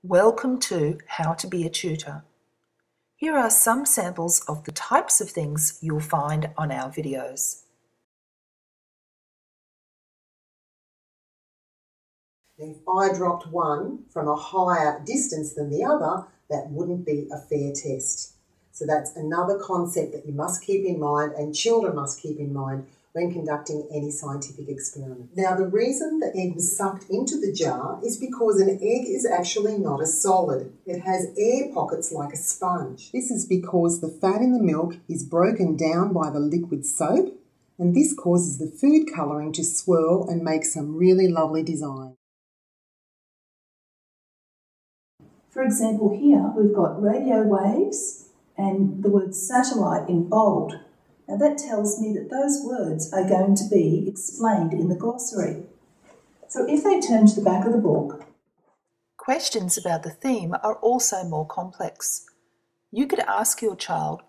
Welcome to How to Be a Tutor. Here are some samples of the types of things you'll find on our videos. If I dropped one from a higher distance than the other, that wouldn't be a fair test. So that's another concept that you must keep in mind and children must keep in mind when conducting any scientific experiment. Now, the reason the egg was sucked into the jar is because an egg is actually not a solid. It has air pockets like a sponge. This is because the fat in the milk is broken down by the liquid soap, and this causes the food colouring to swirl and make some really lovely design. For example, here we've got radio waves and the word satellite in bold. Now that tells me that those words are going to be explained in the glossary. So if they turn to the back of the book, questions about the theme are also more complex. You could ask your child,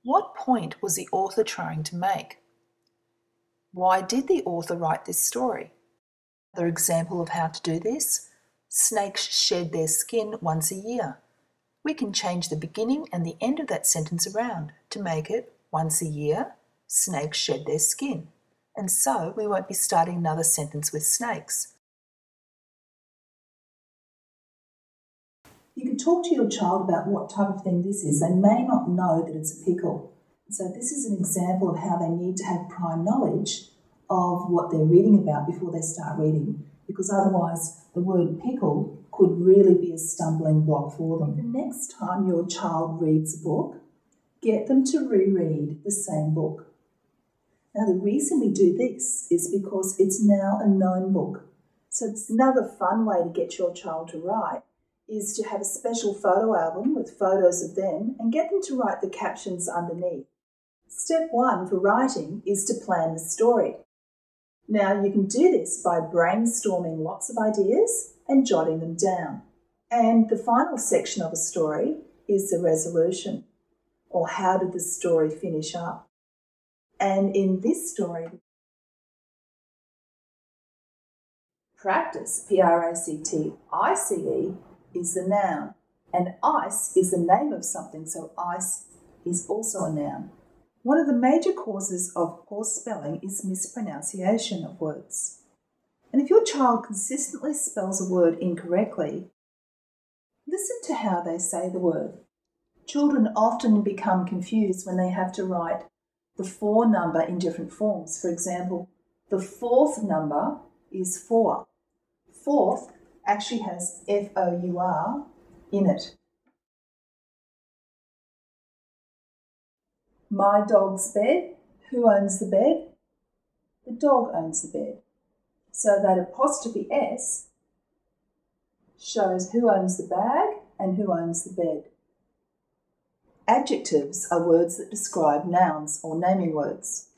what point was the author trying to make? Why did the author write this story? Another example of how to do this: snakes shed their skin once a year. We can change the beginning and the end of that sentence around to make it once a year, snakes shed their skin. And so we won't be starting another sentence with snakes. you can talk to your child about what type of thing this is. They may not know that it's a pickle. So this is an example of how they need to have prior knowledge of what they're reading about before they start reading, because otherwise the word pickle could really be a stumbling block for them. The next time your child reads a book, get them to reread the same book. Now the reason we do this is because it's now a known book. So it's another fun way to get your child to write is to have a special photo album with photos of them and get them to write the captions underneath. Step 1 for writing is to plan the story. Now you can do this by brainstorming lots of ideas and jotting them down. And the final section of a story is the resolution, or how did the story finish up. And in this story, practice, P-R-A-C-T-I-C-E, is the noun, and ice is the name of something, so ice is also a noun. One of the major causes of poor spelling is mispronunciation of words. And if your child consistently spells a word incorrectly, listen to how they say the word. Children often become confused when they have to write the 4 number in different forms. For example, the 4th number is 4. 4th actually has F-O-U-R in it. My dog's bed. Who owns the bed? The dog owns the bed. So that apostrophe S shows who owns the bag and who owns the bed. Adjectives are words that describe nouns or naming words.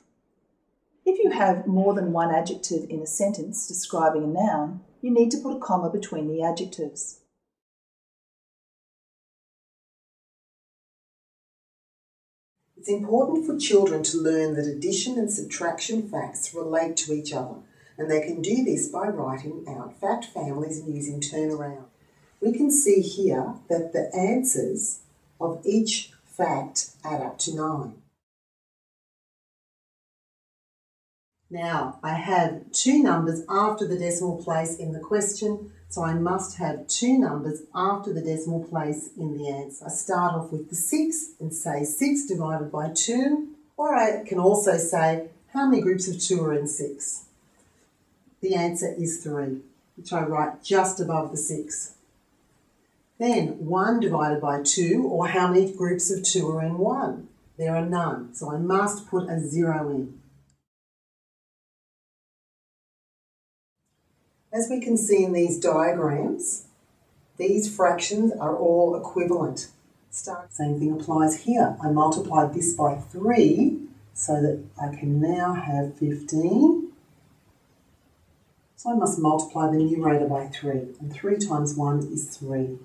If you have more than one adjective in a sentence describing a noun, you need to put a comma between the adjectives. It's important for children to learn that addition and subtraction facts relate to each other, and they can do this by writing out fact families and using turnaround. We can see here that the answers of each fact add up to 9. Now, I have 2 numbers after the decimal place in the question, so I must have 2 numbers after the decimal place in the answer. I start off with the 6 and say 6 divided by 2, or I can also say how many groups of 2 are in 6. The answer is 3, which I write just above the 6. Then 1 divided by 2, or how many groups of 2 are in 1? There are none, so I must put a 0 in. As we can see in these diagrams, these fractions are all equivalent. Same thing applies here. I multiplied this by 3 so that I can now have 15. So I must multiply the numerator by 3, and 3 times 1 is 3.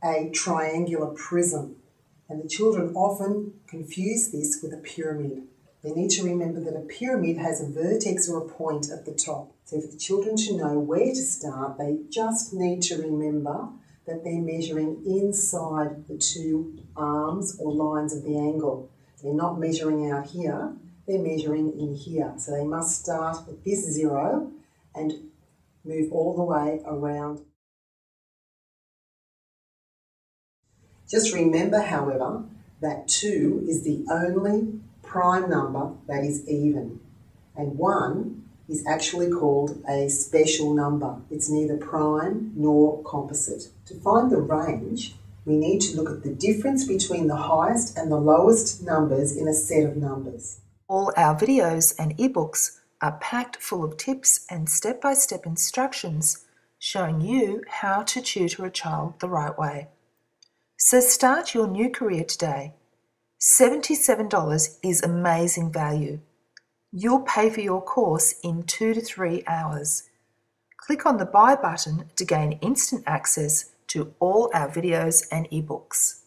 A triangular prism, and the children often confuse this with a pyramid. They need to remember that a pyramid has a vertex or a point at the top. So for the children to know where to start, they just need to remember that they're measuring inside the two arms or lines of the angle. They're not measuring out here, they're measuring in here. So they must start at this 0 and move all the way around. Just remember, however, that 2 is the only prime number that is even, and 1 is actually called a special number. It's neither prime nor composite. To find the range, we need to look at the difference between the highest and the lowest numbers in a set of numbers. All our videos and ebooks are packed full of tips and step-by-step instructions showing you how to tutor a child the right way. So start your new career today. $77 is amazing value. You'll pay for your course in 2 to 3 hours. Click on the Buy button to gain instant access to all our videos and ebooks.